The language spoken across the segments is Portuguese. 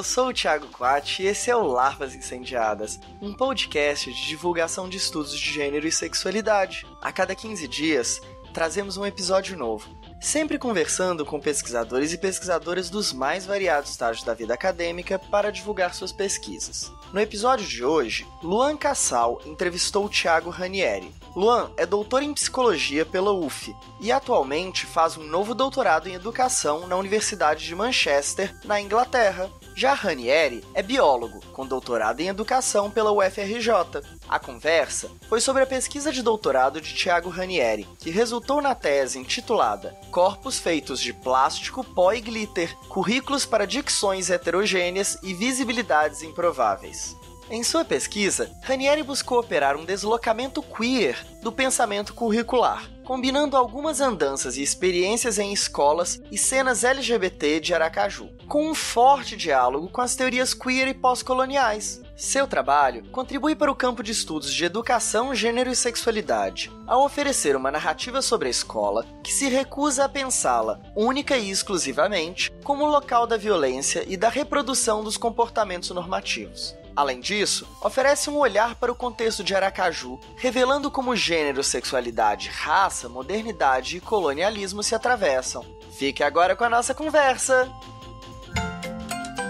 eu sou o Thiago Quatti e esse é o Larvas Incendiadas, um podcast de divulgação de estudos de gênero e sexualidade. A cada 15 dias, trazemos um episódio novo, sempre conversando com pesquisadores e pesquisadoras dos mais variados estágios da vida acadêmica para divulgar suas pesquisas. No episódio de hoje, Luan Cassal entrevistou o Thiago Ranieri. Luan é doutor em psicologia pela UF e atualmente faz um novo doutorado em educação na Universidade de Manchester, na Inglaterra. Já Ranieri é biólogo, com doutorado em educação pela UFRJ. A conversa foi sobre a pesquisa de doutorado de Thiago Ranieri, que resultou na tese intitulada Corpos feitos de plástico, pó e glitter, currículos para dicções heterogêneas e visibilidades improváveis. Em sua pesquisa, Ranieri buscou operar um deslocamento queer do pensamento curricular, combinando algumas andanças e experiências em escolas e cenas LGBT de Aracaju, com um forte diálogo com as teorias queer e pós-coloniais. Seu trabalho contribui para o campo de estudos de educação, gênero e sexualidade, ao oferecer uma narrativa sobre a escola que se recusa a pensá-la, única e exclusivamente, como local da violência e da reprodução dos comportamentos normativos. Além disso, oferece um olhar para o contexto de Aracaju, revelando como gênero, sexualidade, raça, modernidade e colonialismo se atravessam. Fique agora com a nossa conversa!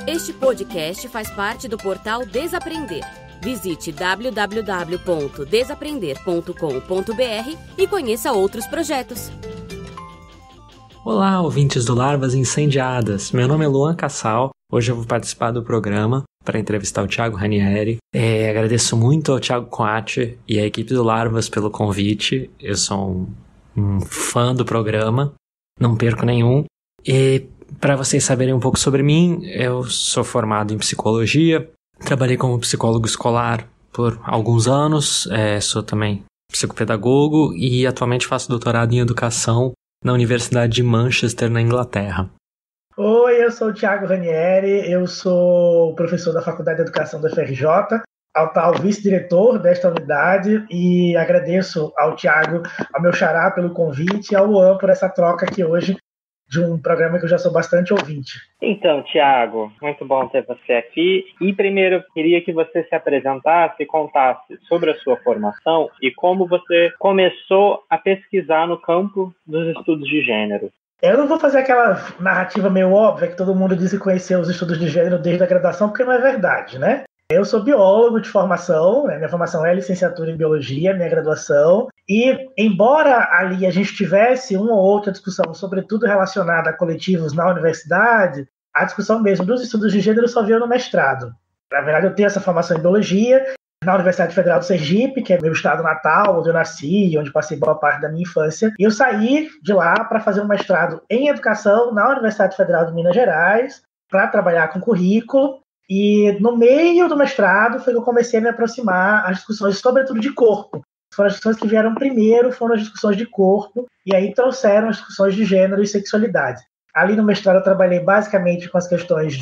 Este podcast faz parte do portal Desaprender. Visite www.desaprender.com.br e conheça outros projetos. Olá, ouvintes do Larvas Incendiadas. Meu nome é Luan Cassal. Hoje eu vou participar do programa para entrevistar o Thiago Ranieri. Agradeço muito ao Thiago Quatti e à equipe do Larvas pelo convite. Eu sou um fã do programa, não perco nenhum. E para vocês saberem um pouco sobre mim, eu sou formado em psicologia, trabalhei como psicólogo escolar por alguns anos, sou também psicopedagogo e atualmente faço doutorado em educação na Universidade de Manchester, na Inglaterra. Oi, eu sou o Thiago Ranieri, eu sou professor da Faculdade de Educação da UFRJ, atual vice-diretor desta unidade, e agradeço ao Thiago, ao meu xará pelo convite e ao Luan por essa troca aqui hoje de um programa que eu já sou bastante ouvinte. Então, Thiago, muito bom ter você aqui. E primeiro, eu queria que você se apresentasse e contasse sobre a sua formação e como você começou a pesquisar no campo dos estudos de gênero. Eu não vou fazer aquela narrativa meio óbvia que todo mundo diz que conheceu os estudos de gênero desde a graduação, porque não é verdade, né? Eu sou biólogo de formação, minha formação é licenciatura em biologia, minha graduação, e embora ali a gente tivesse uma ou outra discussão, sobretudo relacionada a coletivos na universidade, a discussão mesmo dos estudos de gênero só veio no mestrado. Na verdade, eu tenho essa formação em biologia na Universidade Federal do Sergipe, que é meu estado natal, onde eu nasci, onde passei boa parte da minha infância, e eu saí de lá para fazer um mestrado em educação na Universidade Federal de Minas Gerais, para trabalhar com currículo. E no meio do mestrado foi que eu comecei a me aproximar às discussões, sobretudo de corpo. Foram as discussões que vieram primeiro, foram as discussões de corpo, e aí trouxeram as discussões de gênero e sexualidade. Ali no mestrado eu trabalhei basicamente com as questões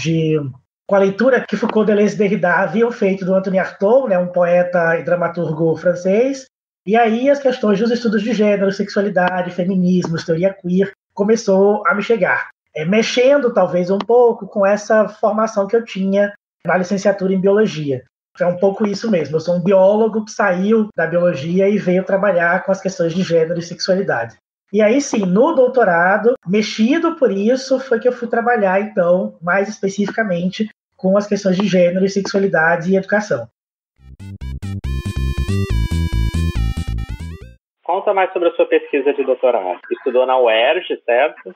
com a leitura que Foucault, Deleuze e Derrida haviam feito do Anthony Artaud, um poeta e dramaturgo francês, e aí as questões dos estudos de gênero, sexualidade, feminismo, teoria queer, começou a me chegar. Mexendo talvez um pouco com essa formação que eu tinha na licenciatura em biologia. É um pouco isso mesmo, eu sou um biólogo que saiu da biologia e veio trabalhar com as questões de gênero e sexualidade. E aí sim, no doutorado, mexido por isso, foi que eu fui trabalhar então, mais especificamente, com as questões de gênero e sexualidade e educação. Conta mais sobre a sua pesquisa de doutorado. Estudou na UERJ, certo?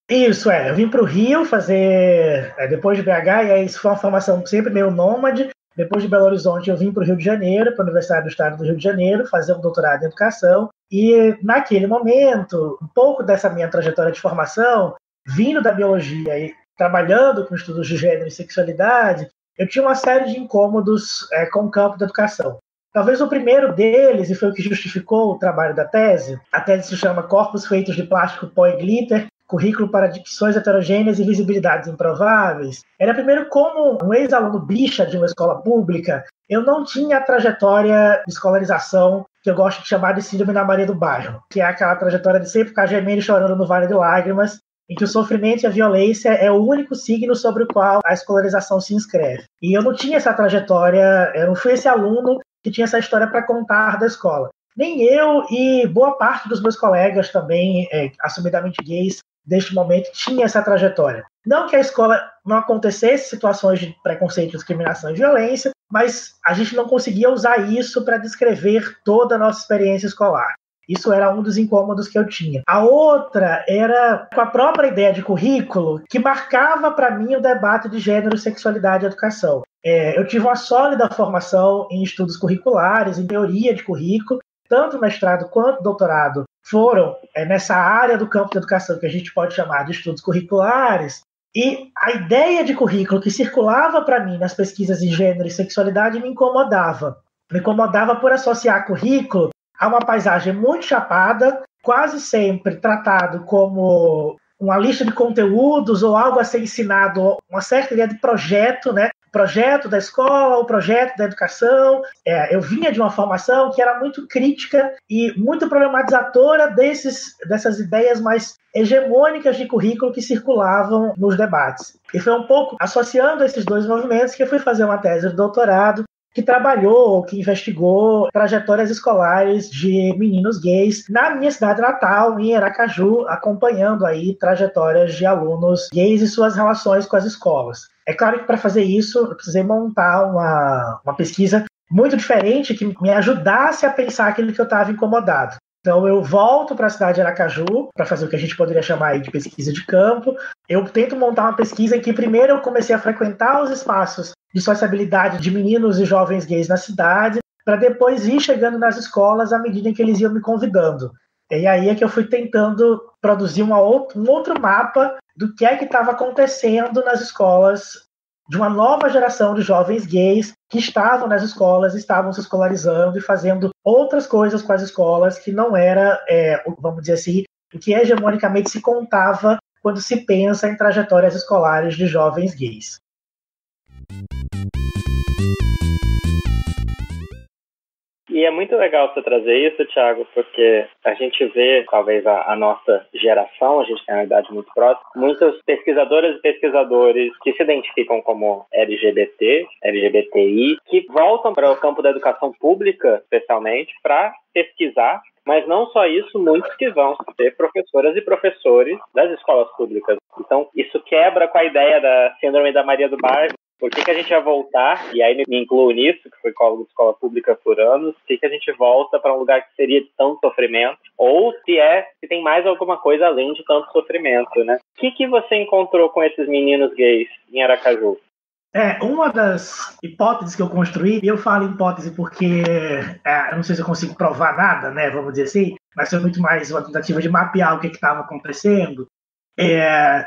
Isso, eu vim para o Rio fazer, depois de BH, e aí isso foi uma formação sempre meio nômade. Depois de Belo Horizonte, eu vim para o Rio de Janeiro, para a Universidade do Estado do Rio de Janeiro, fazer um doutorado em educação. E naquele momento, um pouco dessa minha trajetória de formação, vindo da biologia e trabalhando com estudos de gênero e sexualidade, eu tinha uma série de incômodos com o campo da educação. Talvez o primeiro deles, e foi o que justificou o trabalho da tese, a tese se chama Corpos feitos de plástico, pó e glitter, currículo para dicções heterogêneas e visibilidades improváveis. Era primeiro como um ex-aluno bicha de uma escola pública, eu não tinha a trajetória de escolarização que eu gosto de chamar de síndrome da Maria do Bairro, que é aquela trajetória de sempre ficar gemendo e chorando no Vale de Lágrimas, em que o sofrimento e a violência é o único signo sobre o qual a escolarização se inscreve. E eu não tinha essa trajetória, eu não fui esse aluno que tinha essa história para contar da escola. Nem eu e boa parte dos meus colegas também, assumidamente gays, deste momento, tinha essa trajetória. Não que a escola não acontecesse situações de preconceito, discriminação e violência, mas a gente não conseguia usar isso para descrever toda a nossa experiência escolar. Isso era um dos incômodos que eu tinha. A outra era com a própria ideia de currículo, que marcava para mim o debate de gênero, sexualidade e educação. Eu tive uma sólida formação em estudos curriculares, em teoria de currículo, tanto mestrado quanto doutorado foram nessa área do campo da educação que a gente pode chamar de estudos curriculares, e a ideia de currículo que circulava para mim nas pesquisas em gênero e sexualidade me incomodava. Me incomodava por associar currículo a uma paisagem muito chapada, quase sempre tratado como uma lista de conteúdos ou algo a ser ensinado, uma certa ideia de projeto, né? Projeto da escola, o projeto da educação. Eu vinha de uma formação que era muito crítica e muito problematizadora dessas ideias mais hegemônicas de currículo que circulavam nos debates. E foi um pouco associando esses dois movimentos que eu fui fazer uma tese de doutorado que trabalhou, que investigou trajetórias escolares de meninos gays na minha cidade natal, em Aracaju, acompanhando aí trajetórias de alunos gays e suas relações com as escolas. É claro que para fazer isso eu precisei montar uma pesquisa muito diferente que me ajudasse a pensar aquilo que eu estava incomodado. Então eu volto para a cidade de Aracaju para fazer o que a gente poderia chamar aí de pesquisa de campo. Eu tento montar uma pesquisa em que primeiro eu comecei a frequentar os espaços de sociabilidade de meninos e jovens gays na cidade, para depois ir chegando nas escolas à medida em que eles iam me convidando. E aí é que eu fui tentando produzir um outro mapa do que é que estava acontecendo nas escolas de uma nova geração de jovens gays que estavam nas escolas, estavam se escolarizando e fazendo outras coisas com as escolas que não era, vamos dizer assim, o que hegemonicamente se contava quando se pensa em trajetórias escolares de jovens gays. E é muito legal você trazer isso, Thiago, porque a gente vê, talvez a nossa geração, a gente tem uma idade muito próxima, muitos pesquisadoras e pesquisadores que se identificam como LGBT, LGBTI, que voltam para o campo da educação pública, especialmente, para pesquisar. Mas não só isso, muitos que vão ser professoras e professores das escolas públicas. Então, isso quebra com a ideia da síndrome da Maria do Bairro. Por que a gente vai voltar, e aí me incluo nisso, que foi ecólogo de escola pública por anos, por que a gente volta para um lugar que seria de tanto sofrimento, ou se tem mais alguma coisa além de tanto sofrimento, né? O que você encontrou com esses meninos gays em Aracaju? Uma das hipóteses que eu construí, e eu falo hipótese porque eu não sei se eu consigo provar nada, né, vamos dizer assim, mas foi muito mais uma tentativa de mapear o que estava acontecendo.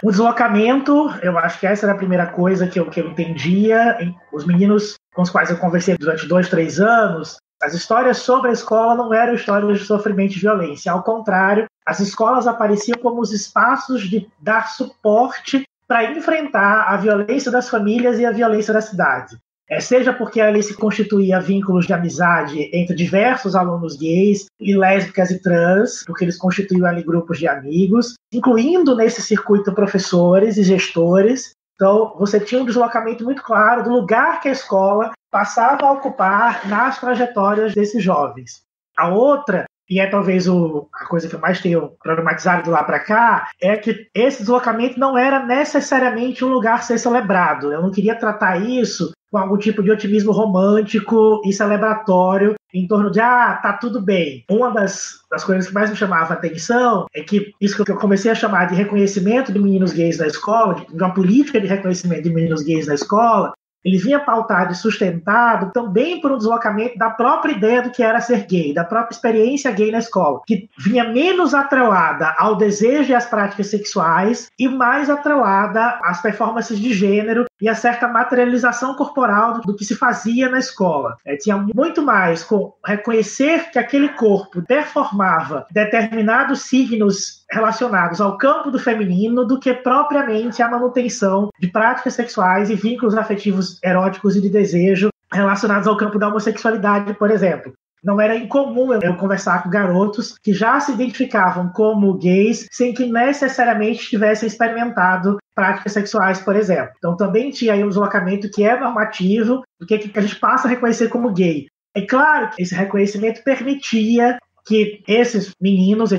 O deslocamento, eu acho que essa era a primeira coisa que eu entendia. Os meninos com os quais eu conversei durante 2, 3 anos, as histórias sobre a escola não eram histórias de sofrimento e violência. Ao contrário, as escolas apareciam como os espaços de dar suporte para enfrentar a violência das famílias e a violência da cidade. Seja porque ali se constituía vínculos de amizade entre diversos alunos gays e lésbicas e trans, porque eles constituíam ali grupos de amigos, incluindo nesse circuito professores e gestores. Então, você tinha um deslocamento muito claro do lugar que a escola passava a ocupar nas trajetórias desses jovens. A outra, e é talvez a coisa que eu mais tenho problematizado de lá para cá, é que esse deslocamento não era necessariamente um lugar a ser celebrado. Eu não queria tratar isso com algum tipo de otimismo romântico e celebratório em torno de, tá tudo bem. Uma das coisas que mais me chamava a atenção é que isso que eu comecei a chamar de reconhecimento de meninos gays na escola, de uma política de reconhecimento de meninos gays na escola, ele vinha pautado e sustentado também por um deslocamento da própria ideia do que era ser gay, da própria experiência gay na escola, que vinha menos atrelada ao desejo e às práticas sexuais e mais atrelada às performances de gênero e a certa materialização corporal do que se fazia na escola. Tinha muito mais com reconhecer que aquele corpo performava determinados signos relacionados ao campo do feminino do que propriamente a manutenção de práticas sexuais e vínculos afetivos eróticos e de desejo relacionados ao campo da homossexualidade, por exemplo. Não era incomum eu conversar com garotos que já se identificavam como gays sem que necessariamente tivessem experimentado práticas sexuais, por exemplo. Então também tinha aí um deslocamento que é normativo do que a gente passa a reconhecer como gay. É claro que esse reconhecimento permitia que esses meninos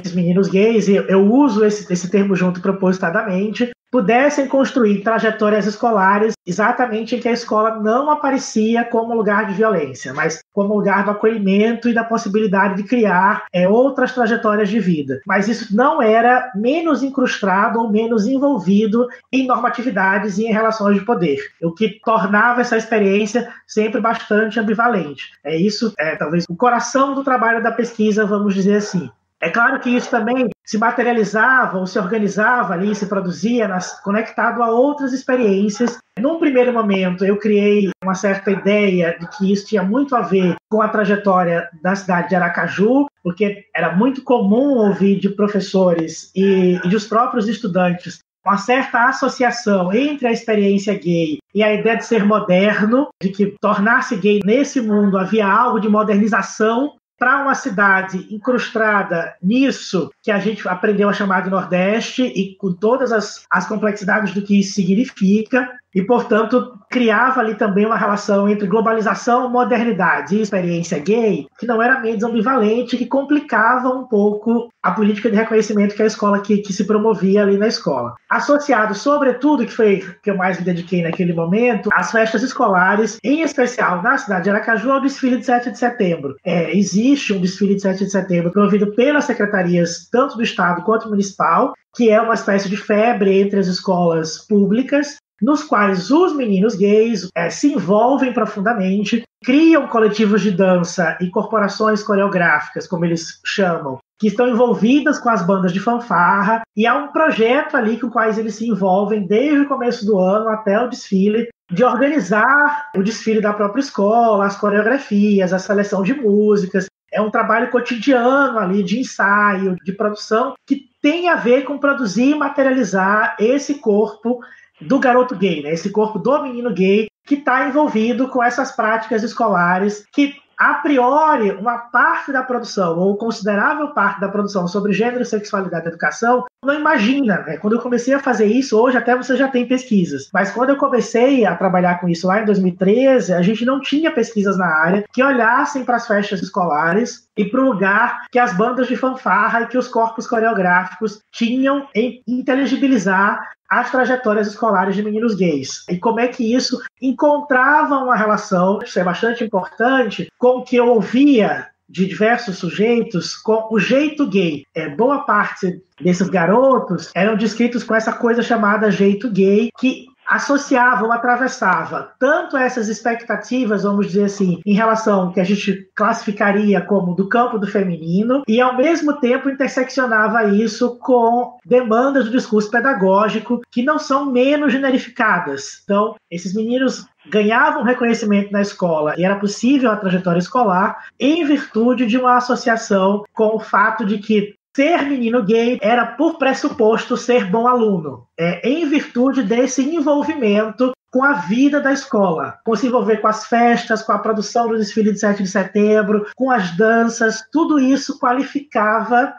gays, e eu uso esse termo junto propositadamente, pudessem construir trajetórias escolares exatamente em que a escola não aparecia como lugar de violência, mas como lugar do acolhimento e da possibilidade de criar outras trajetórias de vida. Mas isso não era menos incrustado ou menos envolvido em normatividades e em relações de poder, o que tornava essa experiência sempre bastante ambivalente. Isso é talvez o coração do trabalho da pesquisa, vamos dizer assim. É claro que isso também se materializava ou se organizava ali, se produzia conectado a outras experiências. Num primeiro momento, eu criei uma certa ideia de que isso tinha muito a ver com a trajetória da cidade de Aracaju, porque era muito comum ouvir de professores e dos próprios estudantes uma certa associação entre a experiência gay e a ideia de ser moderno, de que tornar-se gay nesse mundo havia algo de modernização para uma cidade incrustada nisso que a gente aprendeu a chamar de Nordeste e com todas as complexidades do que isso significa. E, portanto, criava ali também uma relação entre globalização, modernidade e experiência gay, que não era menos ambivalente, que complicava um pouco a política de reconhecimento que a escola que se promovia ali na escola. Associado, sobretudo, que foi que eu mais me dediquei naquele momento, às festas escolares, em especial na cidade de Aracaju, ao desfile de 7 de setembro. Existe um desfile de 7 de setembro promovido pelas secretarias, tanto do Estado quanto municipal, que é uma espécie de febre entre as escolas públicas, nos quais os meninos gays se envolvem profundamente, criam coletivos de dança e corporações coreográficas, como eles chamam, que estão envolvidas com as bandas de fanfarra, e há um projeto ali com quais eles se envolvem desde o começo do ano até o desfile, de organizar o desfile da própria escola, as coreografias, a seleção de músicas. É um trabalho cotidiano ali de ensaio, de produção, que tem a ver com produzir e materializar esse corpo do garoto gay, né? Esse corpo do menino gay que está envolvido com essas práticas escolares que, a priori, uma parte da produção, ou considerável parte da produção sobre gênero, sexualidade e educação, não imagina, né? Quando eu comecei a fazer isso, hoje até você já tem pesquisas, mas quando eu comecei a trabalhar com isso lá em 2013, a gente não tinha pesquisas na área que olhassem para as festas escolares e para o lugar que as bandas de fanfarra e que os corpos coreográficos tinham em inteligibilizar as trajetórias escolares de meninos gays. E como é que isso encontrava uma relação, isso é bastante importante, com o que eu ouvia de diversos sujeitos com o jeito gay. Boa parte desses garotos eram descritos com essa coisa chamada jeito gay, que associavam, atravessava tanto essas expectativas, vamos dizer assim, em relação ao que a gente classificaria como do campo do feminino, e ao mesmo tempo interseccionava isso com demandas do discurso pedagógico que não são menos generificadas. Então, esses meninos ganhavam reconhecimento na escola e era possível a trajetória escolar em virtude de uma associação com o fato de que ser menino gay era, por pressuposto, ser bom aluno. Em virtude desse envolvimento com a vida da escola, com se envolver com as festas, com a produção do desfile de 7 de setembro, com as danças, tudo isso qualificava,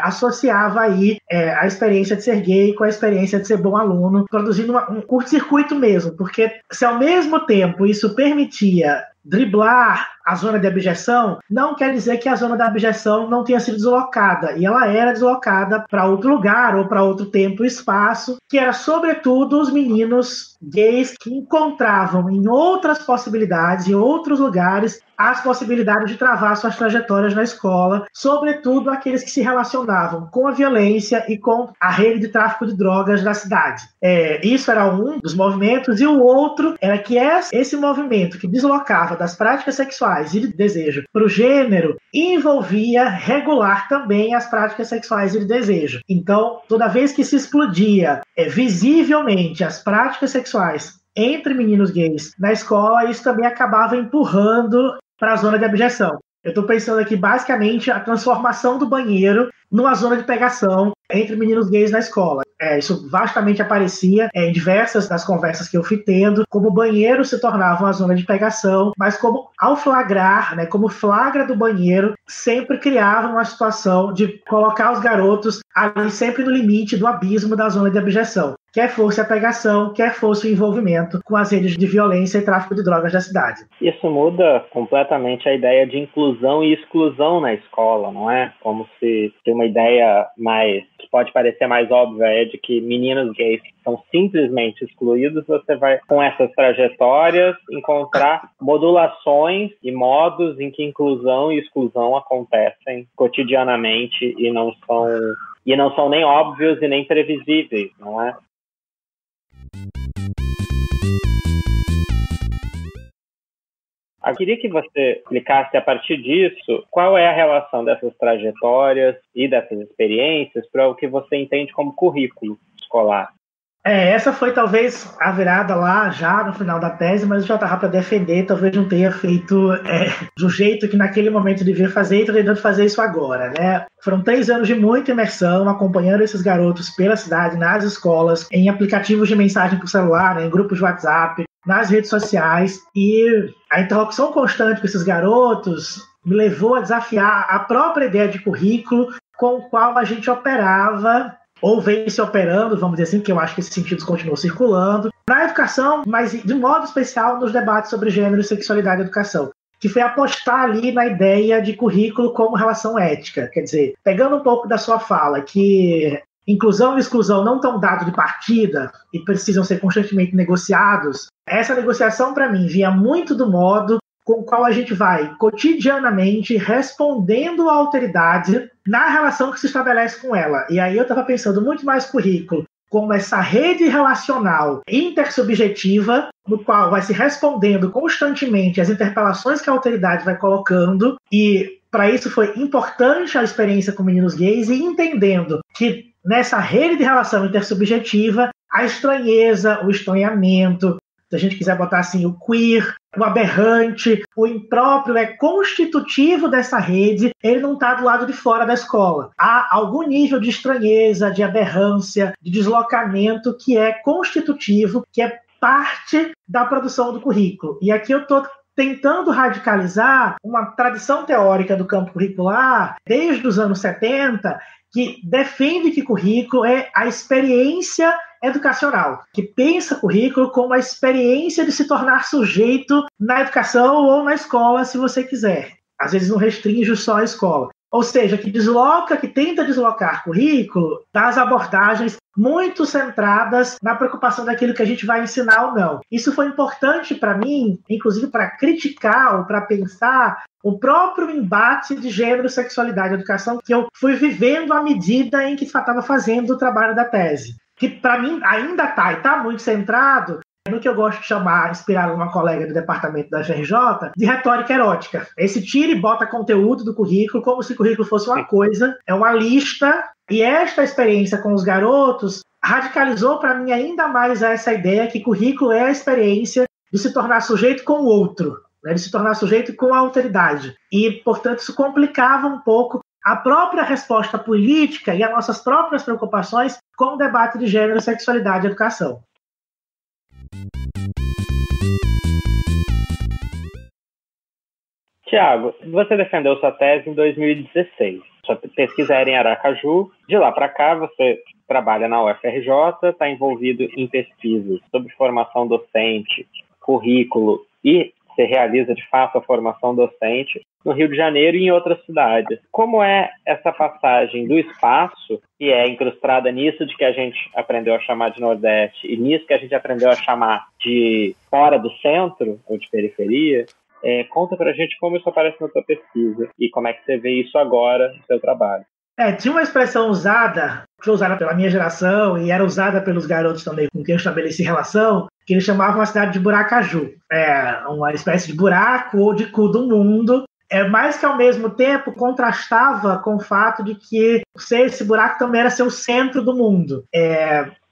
associava aí a experiência de ser gay com a experiência de ser bom aluno, produzindo um curto-circuito mesmo, porque se ao mesmo tempo isso permitia driblar a zona de abjeção, não quer dizer que a zona da abjeção não tenha sido deslocada, e ela era deslocada para outro lugar ou para outro tempo e espaço, que era sobretudo os meninos gays que encontravam em outras possibilidades, em outros lugares, as possibilidades de travar suas trajetórias na escola, sobretudo aqueles que se relacionavam com a violência e com a rede de tráfico de drogas da cidade. Isso era um dos movimentos, e o outro era que esse movimento que deslocava das práticas sexuais e de desejo para o gênero envolvia regular também as práticas sexuais e de desejo. Então, toda vez que se explodia visivelmente as práticas sexuais entre meninos gays na escola, isso também acabava empurrando para a zona de abjeção. Eu estou pensando aqui basicamente a transformação do banheiro numa zona de pegação, entre meninos gays na escola. Isso vastamente aparecia em diversas das conversas que eu fui tendo, como o banheiro se tornava uma zona de pegação, mas como ao flagrar, né, como flagra do banheiro, sempre criava uma situação de colocar os garotos ali sempre no limite do abismo da zona de abjeção. Quer fosse a pegação, quer fosse o envolvimento com as redes de violência e tráfico de drogas da cidade. Isso muda completamente a ideia de inclusão e exclusão na escola, não é? Como se uma ideia que pode parecer mais óbvia é de que meninos gays são simplesmente excluídos. Você vai, com essas trajetórias, encontrar modulações e modos em que inclusão e exclusão acontecem cotidianamente e não são nem óbvios e nem previsíveis, não é? Eu queria que você explicasse, a partir disso, qual é a relação dessas trajetórias e dessas experiências para o que você entende como currículo escolar. Essa foi talvez a virada lá já no final da tese, mas eu já estava para defender, talvez não tenha feito do jeito que naquele momento devia fazer e estou tentando fazer isso agora, né? Foram 3 anos de muita imersão, acompanhando esses garotos pela cidade, nas escolas, em aplicativos de mensagem por celular, né, em grupos de WhatsApp, nas redes sociais, e a interlocução constante com esses garotos me levou a desafiar a própria ideia de currículo com o qual a gente operava, ou vem se operando, vamos dizer assim, que eu acho que esses sentidos continuam circulando, na educação, mas de modo especial nos debates sobre gênero, sexualidade e educação, que foi apostar ali na ideia de currículo como relação ética. Quer dizer, pegando um pouco da sua fala, que inclusão e exclusão não estão dados de partida e precisam ser constantemente negociados, essa negociação, para mim, vinha muito do modo com o qual a gente vai cotidianamente respondendo à autoridade na relação que se estabelece com ela. E aí eu estava pensando muito mais currículo como essa rede relacional intersubjetiva, no qual vai se respondendo constantemente às interpelações que a autoridade vai colocando, e para isso foi importante a experiência com meninos gays, e entendendo que nessa rede de relação intersubjetiva, a estranheza, o estranhamento, se a gente quiser botar assim, o queer, o aberrante, o impróprio é constitutivo dessa rede, ele não está do lado de fora da escola. Há algum nível de estranheza, de aberrância, de deslocamento que é constitutivo, que é parte da produção do currículo. E aqui eu estou tentando radicalizar uma tradição teórica do campo curricular desde os anos 70, que defende que currículo é a experiência educacional, que pensa currículo como a experiência de se tornar sujeito na educação ou na escola, se você quiser. Às vezes não restringe só a escola. Ou seja, que tenta deslocar currículo das abordagens muito centradas na preocupação daquilo que a gente vai ensinar ou não. Isso foi importante para mim, inclusive para criticar ou para pensar o próprio embate de gênero, sexualidade e educação que eu fui vivendo à medida em que estava fazendo o trabalho da tese. Que para mim ainda está muito centrado no que eu gosto de chamar, inspirado numa colega do departamento da FRJ, de retórica erótica. Esse tira e bota conteúdo do currículo como se o currículo fosse uma coisa, é uma lista, e esta experiência com os garotos radicalizou para mim ainda mais essa ideia que currículo é a experiência de se tornar sujeito com o outro, né, de se tornar sujeito com a autoridade. E, portanto, isso complicava um pouco a própria resposta política e as nossas próprias preocupações com o debate de gênero, sexualidade e educação. Tiago, você defendeu sua tese em 2016. Sua pesquisa era em Aracaju. De lá para cá, você trabalha na UFRJ, está envolvido em pesquisas sobre formação docente, currículo e você realiza, de fato, a formação docente no Rio de Janeiro e em outras cidades. Como é essa passagem do espaço, que é incrustada nisso de que a gente aprendeu a chamar de Nordeste e nisso que a gente aprendeu a chamar de fora do centro ou de periferia? Conta pra gente como isso aparece na sua pesquisa e como é que você vê isso agora no seu trabalho. Tinha uma expressão usada, que foi usada pela minha geração e era usada pelos garotos também com quem eu estabeleci relação, que eles chamavam a cidade de Buracaju. Uma espécie de buraco ou de cu do mundo, mas que ao mesmo tempo contrastava com o fato de que esse buraco também era ser o centro do mundo.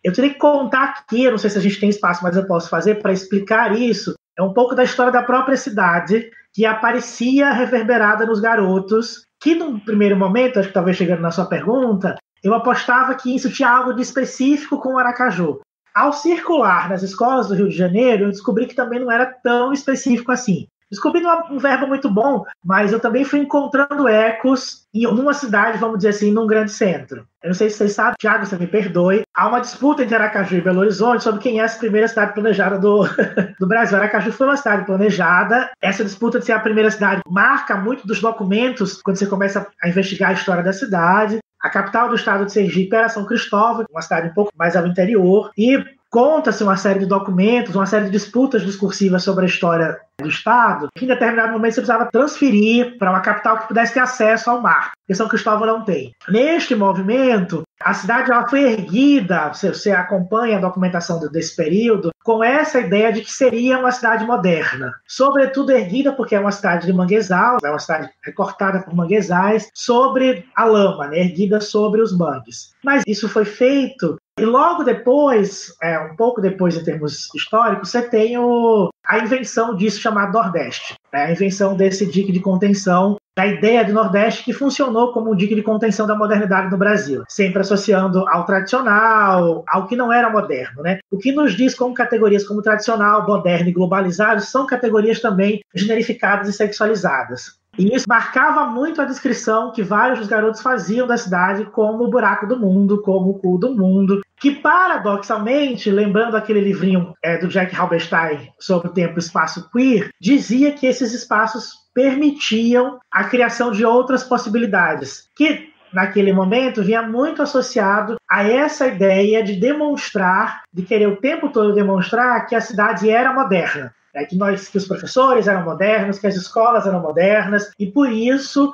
Eu teria que contar aqui, eu não sei se a gente tem espaço, mas eu posso fazer para explicar isso. É um pouco da história da própria cidade, que aparecia reverberada nos garotos, que num primeiro momento, acho que talvez chegando na sua pergunta, eu apostava que isso tinha algo de específico com o Aracaju. Ao circular nas escolas do Rio de Janeiro, eu descobri que também não era tão específico assim. Descobri um verbo muito bom, mas eu também fui encontrando ecos em uma cidade, vamos dizer assim, num grande centro. Eu não sei se vocês sabem, Thiago, você me perdoe. Há uma disputa entre Aracaju e Belo Horizonte sobre quem é a primeira cidade planejada do Brasil. Aracaju foi uma cidade planejada. Essa disputa de ser a primeira cidade marca muito dos documentos quando você começa a investigar a história da cidade. A capital do estado de Sergipe era São Cristóvão, uma cidade um pouco mais ao interior, e conta-se uma série de documentos, uma série de disputas discursivas sobre a história do estado, que em determinado momento você precisava transferir para uma capital que pudesse ter acesso ao mar, que São Cristóvão não tem. Neste movimento, a cidade ela foi erguida, você acompanha a documentação desse período, com essa ideia de que seria uma cidade moderna. Sobretudo erguida porque é uma cidade de manguezal, é uma cidade recortada por manguezais, sobre a lama, né, erguida sobre os mangues. Mas isso foi feito, e logo depois, um pouco depois em termos históricos, você tem a invenção disso chamado Nordeste, né, a invenção desse dique de contenção, da ideia do Nordeste que funcionou como um dique de contenção da modernidade no Brasil, sempre associando ao tradicional, ao que não era moderno, né? O que nos diz como categorias como tradicional, moderno e globalizado são categorias também generificadas e sexualizadas. E isso marcava muito a descrição que vários dos garotos faziam da cidade como o buraco do mundo, como o cu do mundo, que paradoxalmente, lembrando aquele livrinho do Jack Halberstein sobre o tempo e espaço queer, dizia que esses espaços permitiam a criação de outras possibilidades, que naquele momento vinha muito associado a essa ideia de demonstrar, de querer o tempo todo demonstrar que a cidade era moderna. Que os professores eram modernos, que as escolas eram modernas, e por isso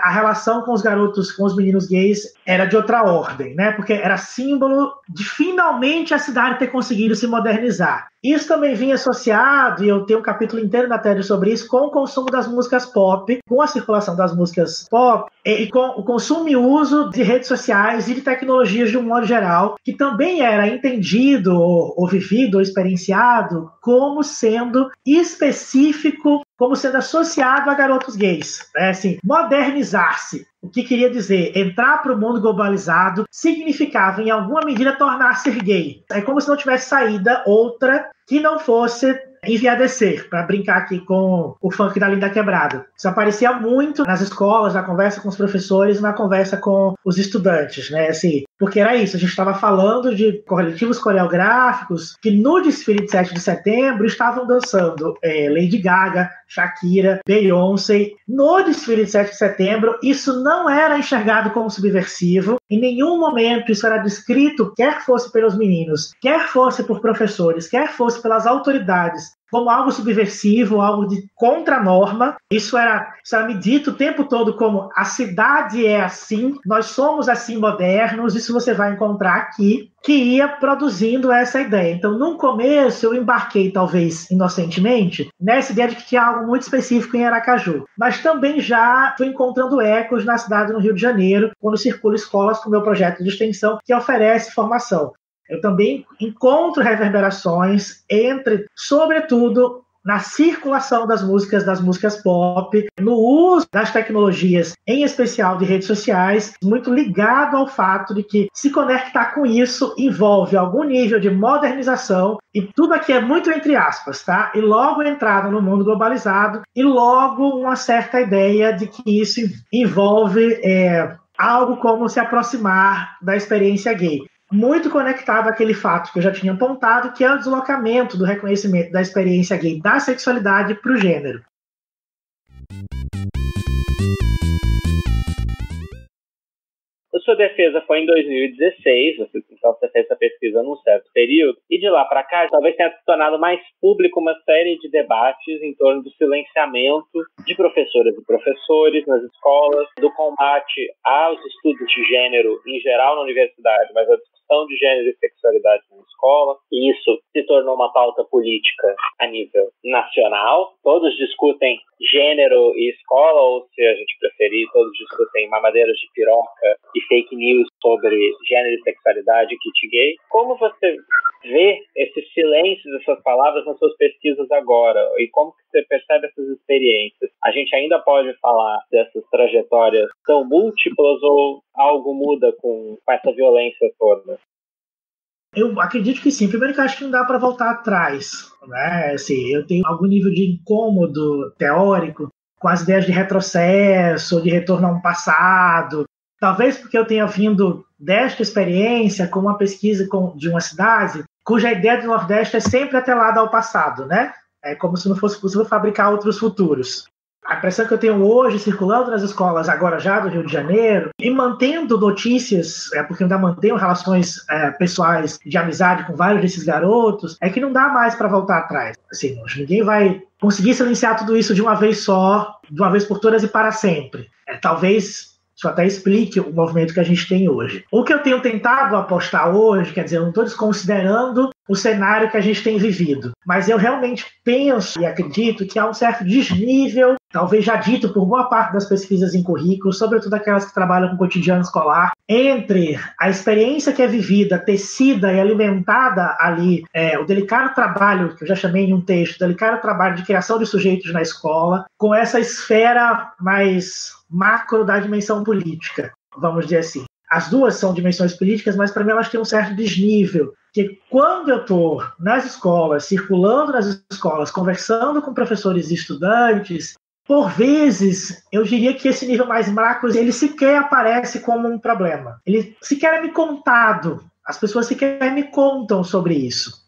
a relação com os garotos, com os meninos gays, era de outra ordem, né? Porque era símbolo de finalmente a cidade ter conseguido se modernizar. Isso também vinha associado, e eu tenho um capítulo inteiro na tese sobre isso, com o consumo das músicas pop, com a circulação das músicas pop, e com o consumo e uso de redes sociais e de tecnologias de um modo geral, que também era entendido, ou vivido, ou experienciado, como sendo específico, como sendo associado a garotos gays. Né? Assim, modernizar-se. O que queria dizer? Entrar para o mundo globalizado significava, em alguma medida, tornar-se gay. É como se não tivesse saída outra que não fosse enviadecer, para brincar aqui com o funk da Linda Quebrada. Isso aparecia muito nas escolas, na conversa com os professores, na conversa com os estudantes, né? Assim, porque era isso, a gente estava falando de coletivos coreográficos que no desfile de 7 de setembro estavam dançando Lady Gaga, Shakira, Beyoncé. No desfile de 7 de setembro, isso não era enxergado como subversivo. Em nenhum momento isso era descrito, quer fosse pelos meninos, quer fosse por professores, quer fosse pelas autoridades, como algo subversivo, algo de contra-norma. Isso era me dito o tempo todo como a cidade é assim, nós somos assim modernos, isso você vai encontrar aqui, que ia produzindo essa ideia. Então, no começo, eu embarquei, talvez inocentemente, nessa ideia de que tinha algo muito específico em Aracaju. Mas também já fui encontrando ecos na cidade do Rio de Janeiro, quando circulo escolas com o meu projeto de extensão, que oferece formação. Eu também encontro reverberações entre, sobretudo, na circulação das músicas pop, no uso das tecnologias, em especial de redes sociais, muito ligado ao fato de que se conectar com isso envolve algum nível de modernização, e tudo aqui é muito entre aspas, tá? E logo entrada no mundo globalizado, e logo uma certa ideia de que isso envolve algo como se aproximar da experiência gay. Muito conectado àquele fato que eu já tinha apontado, que é o deslocamento do reconhecimento da experiência gay da sexualidade para o gênero. A sua defesa foi em 2016, você fez essa pesquisa num certo período, e de lá para cá talvez tenha se tornado mais público uma série de debates em torno do silenciamento de professoras e professores nas escolas, do combate aos estudos de gênero em geral na universidade, mas a discussão de gênero e sexualidade na escola, e isso se tornou uma pauta política a nível nacional. Todos discutem gênero e escola, ou se a gente preferir, todos discutem mamadeiras de piroca e fake news sobre gênero e sexualidade e kit gay. Como você vê esses silêncios, essas palavras nas suas pesquisas agora? E como que você percebe essas experiências? A gente ainda pode falar dessas trajetórias tão múltiplas ou algo muda com essa violência toda? Eu acredito que sim. Primeiro que eu acho que não dá para voltar atrás, né? Assim, eu tenho algum nível de incômodo teórico com as ideias de retrocesso, de retorno a um passado. Talvez porque eu tenha vindo desta experiência com uma pesquisa de uma cidade cuja ideia do Nordeste é sempre atrelada ao passado, né? É como se não fosse possível fabricar outros futuros. A impressão que eu tenho hoje, circulando nas escolas agora já do Rio de Janeiro, e mantendo notícias, porque eu ainda mantenho relações pessoais de amizade com vários desses garotos, é que não dá mais para voltar atrás. Assim, ninguém vai conseguir silenciar tudo isso de uma vez só, de uma vez por todas e para sempre. Talvez isso até explique o movimento que a gente tem hoje. O que eu tenho tentado apostar hoje, quer dizer, eu não estou desconsiderando o cenário que a gente tem vivido, mas eu realmente penso e acredito que há um certo desnível, talvez já dito por boa parte das pesquisas em currículos, sobretudo aquelas que trabalham com o cotidiano escolar, entre a experiência que é vivida, tecida e alimentada ali, o delicado trabalho, que eu já chamei em um texto, o delicado trabalho de criação de sujeitos na escola, com essa esfera mais macro da dimensão política, vamos dizer assim. As duas são dimensões políticas, mas para mim elas têm um certo desnível, que quando eu estou nas escolas, circulando nas escolas, conversando com professores e estudantes, por vezes, eu diria que esse nível mais macro, ele sequer aparece como um problema. Ele sequer é me contado. As pessoas sequer me contam sobre isso.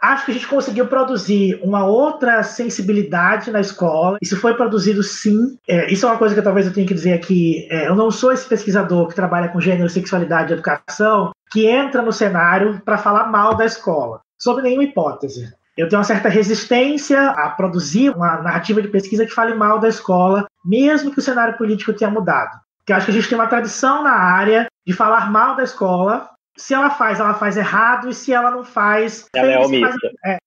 Acho que a gente conseguiu produzir uma outra sensibilidade na escola. Isso foi produzido, sim. Isso é uma coisa que talvez eu tenha que dizer aqui. Eu não sou esse pesquisador que trabalha com gênero, sexualidade e educação, que entra no cenário para falar mal da escola, sob nenhuma hipótese. Eu tenho uma certa resistência a produzir uma narrativa de pesquisa que fale mal da escola, mesmo que o cenário político tenha mudado. Porque eu acho que a gente tem uma tradição na área de falar mal da escola. Se ela faz errado, e se ela não faz... Ela é omissa.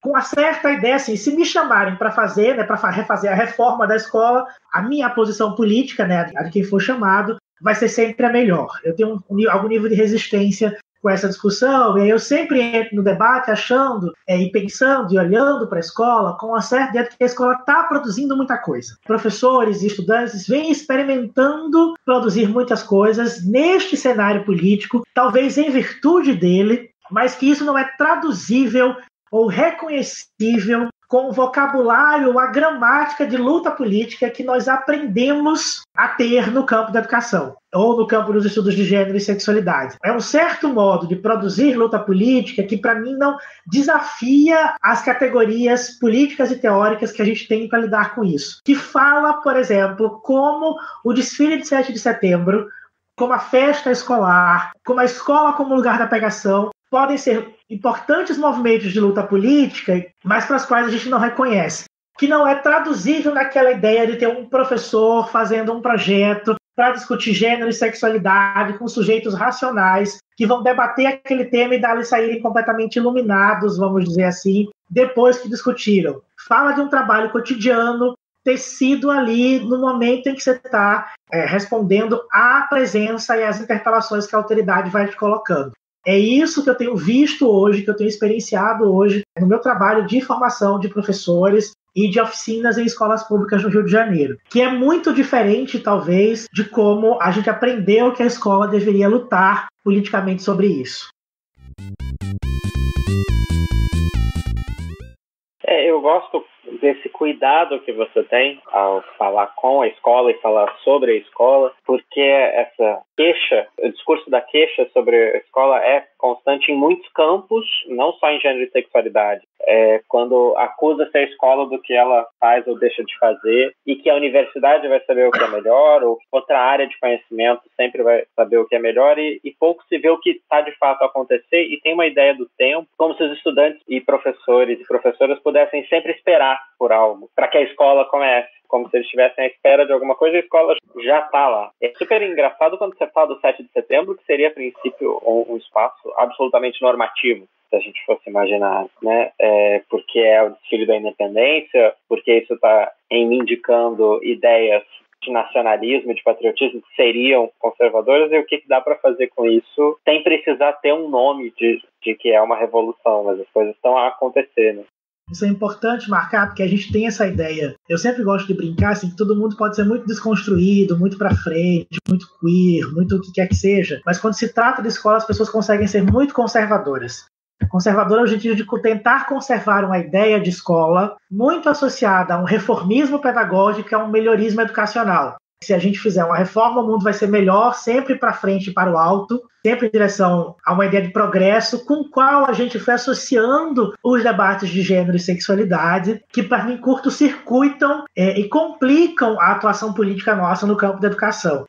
Com uma certa ideia, assim, se me chamarem para fazer, né, para refazer a reforma da escola, a minha posição política, né, a de quem for chamado, vai ser sempre a melhor. Eu tenho algum nível de resistência com essa discussão, e aí eu sempre entro no debate achando e pensando e olhando para a escola com uma certa ideia de que a escola está produzindo muita coisa. Professores e estudantes vêm experimentando produzir muitas coisas neste cenário político, talvez em virtude dele, mas que isso não é traduzível ou reconhecível com o vocabulário ou a gramática de luta política que nós aprendemos a ter no campo da educação, ou no campo dos estudos de gênero e sexualidade. É um certo modo de produzir luta política que, para mim, não desafia as categorias políticas e teóricas que a gente tem para lidar com isso. Que fala, por exemplo, como o desfile de 7 de setembro, como a festa escolar, como a escola como lugar da pegação, podem ser importantes movimentos de luta política, mas para os quais a gente não reconhece. Que não é traduzível naquela ideia de ter um professor fazendo um projeto para discutir gênero e sexualidade com sujeitos racionais que vão debater aquele tema e dali saírem completamente iluminados, vamos dizer assim, depois que discutiram. Fala de um trabalho cotidiano tecido ali no momento em que você está respondendo à presença e às interpelações que a autoridade vai te colocando. É isso que eu tenho visto hoje, que eu tenho experienciado hoje no meu trabalho de formação de professores e de oficinas em escolas públicas no Rio de Janeiro, que é muito diferente, talvez, de como a gente aprendeu que a escola deveria lutar politicamente sobre isso. Eu gosto desse cuidado que você tem ao falar com a escola e falar sobre a escola, porque essa queixa, o discurso da queixa sobre a escola é constante em muitos campos, não só em gênero e sexualidade. Quando acusa-se a escola do que ela faz ou deixa de fazer, e que a universidade vai saber o que é melhor, ou outra área de conhecimento sempre vai saber o que é melhor, e pouco se vê o que está de fato a acontecer, e tem uma ideia do tempo, como se os estudantes e professores e professoras pudessem sempre esperar por algo, para que a escola comece, como se eles estivessem à espera de alguma coisa, e a escola já está lá. É super engraçado quando você fala do 7 de setembro, que seria, a princípio, um espaço absolutamente normativo, se a gente fosse imaginar, né? Porque é o desfile da independência, porque isso está indicando ideias de nacionalismo, de patriotismo que seriam conservadoras, e o que dá para fazer com isso sem precisar ter um nome de que é uma revolução, mas as coisas estão a acontecer, né? Isso é importante marcar, porque a gente tem essa ideia. Eu sempre gosto de brincar assim, que todo mundo pode ser muito desconstruído, muito pra frente, muito queer, muito o que quer que seja. Mas quando se trata de escola, as pessoas conseguem ser muito conservadoras. Conservador é o sentido de tentar conservar uma ideia de escola muito associada a um reformismo pedagógico, a um melhorismo educacional. Se a gente fizer uma reforma, o mundo vai ser melhor, sempre para frente e para o alto, sempre em direção a uma ideia de progresso, com o qual a gente foi associando os debates de gênero e sexualidade, que, para mim, curto-circuitam e complicam a atuação política nossa no campo da educação.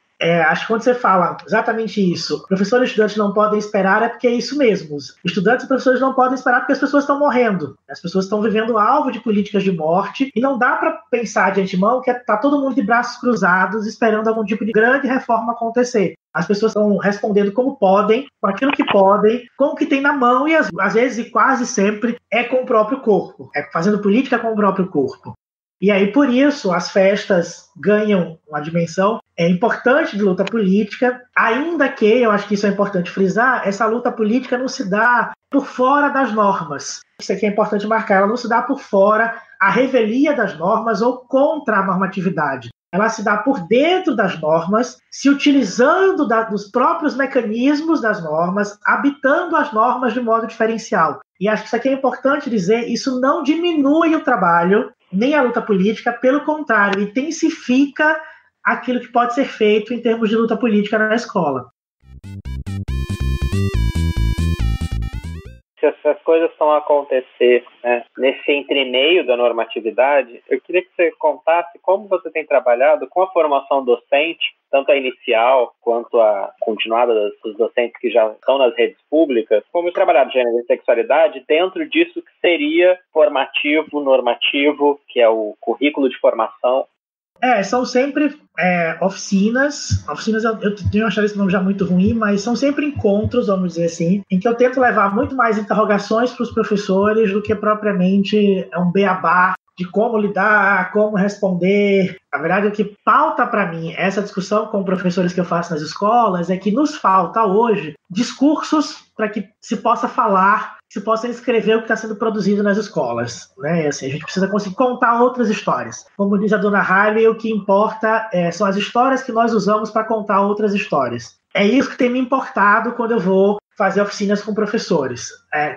Acho que quando você fala exatamente isso, professores e estudantes não podem esperar, é porque é isso mesmo. Estudantes e professores não podem esperar porque as pessoas estão morrendo. As pessoas estão vivendo alvo de políticas de morte e não dá para pensar de antemão que está todo mundo de braços cruzados esperando algum tipo de grande reforma acontecer. As pessoas estão respondendo como podem, com aquilo que podem, com o que tem na mão e às vezes e quase sempre é com o próprio corpo. É fazendo política com o próprio corpo. E aí, por isso, as festas ganham uma dimensão importante de luta política, ainda que, eu acho que isso é importante frisar, essa luta política não se dá por fora das normas. Isso aqui é importante marcar, ela não se dá por fora a revelia das normas ou contra a normatividade. Ela se dá por dentro das normas, se utilizando dos próprios mecanismos das normas, habitando as normas de modo diferencial. E acho que isso aqui é importante dizer, isso não diminui o trabalho, nem a luta política, pelo contrário, intensifica aquilo que pode ser feito em termos de luta política na escola. Se essas coisas estão a acontecer, né, nesse entremeio da normatividade, eu queria que você contasse como você tem trabalhado com a formação docente, tanto a inicial quanto a continuada dos docentes que já estão nas redes públicas, como trabalhar gênero e sexualidade dentro disso que seria formativo, normativo, que é o currículo de formação. São sempre oficinas. Oficinas, eu tenho achado esse nome já muito ruim, mas são sempre encontros, vamos dizer assim, em que eu tento levar muito mais interrogações para os professores do que propriamente um beabá de como lidar, como responder. Na verdade, o que pauta para mim essa discussão com professores que eu faço nas escolas é que nos falta hoje discursos para que se possa falar, se possa escrever o que está sendo produzido nas escolas, né? Assim, a gente precisa conseguir contar outras histórias. Como diz a dona Riley, o que importa são as histórias que nós usamos para contar outras histórias. É isso que tem me importado quando eu vou fazer oficinas com professores.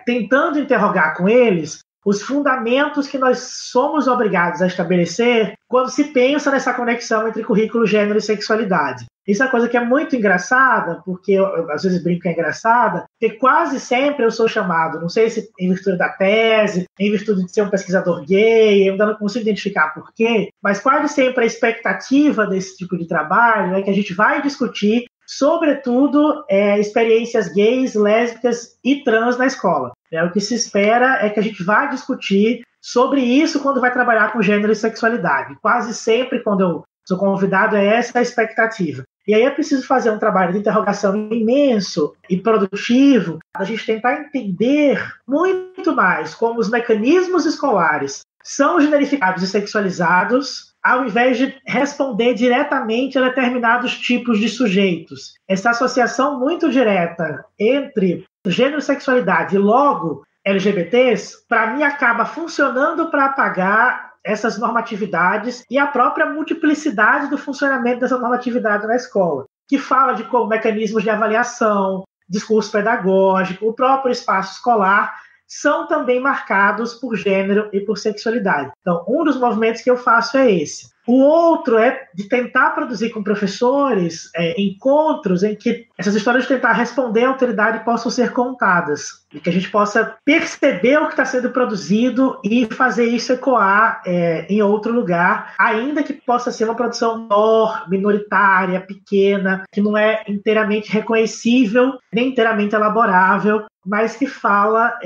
Tentando interrogar com eles os fundamentos que nós somos obrigados a estabelecer quando se pensa nessa conexão entre currículo, gênero e sexualidade. Isso é uma coisa que é muito engraçada, porque eu às vezes brinco que é engraçada, porque quase sempre eu sou chamado, não sei se em virtude da tese, em virtude de ser um pesquisador gay, eu ainda não consigo identificar por quê, mas quase sempre a expectativa desse tipo de trabalho é que a gente vai discutir, sobretudo, experiências gays, lésbicas e trans na escola. O que se espera é que a gente vá discutir sobre isso quando vai trabalhar com gênero e sexualidade. Quase sempre, quando eu sou convidado, é essa a expectativa. E aí é preciso fazer um trabalho de interrogação imenso e produtivo, a gente tentar entender muito mais como os mecanismos escolares são generificados e sexualizados, ao invés de responder diretamente a determinados tipos de sujeitos. Essa associação muito direta entre gênero e sexualidade e logo LGBTs, para mim acaba funcionando para apagar essas normatividades e a própria multiplicidade do funcionamento dessa normatividade na escola, que fala de como mecanismos de avaliação, discurso pedagógico, o próprio espaço escolar são também marcados por gênero e por sexualidade. Então, um dos movimentos que eu faço é esse. O outro é de tentar produzir com professores encontros em que essas histórias de tentar responder à autoridade possam ser contadas, e que a gente possa perceber o que está sendo produzido e fazer isso ecoar em outro lugar, ainda que possa ser uma produção menor, minoritária, pequena, que não é inteiramente reconhecível, nem inteiramente elaborável, mas que fala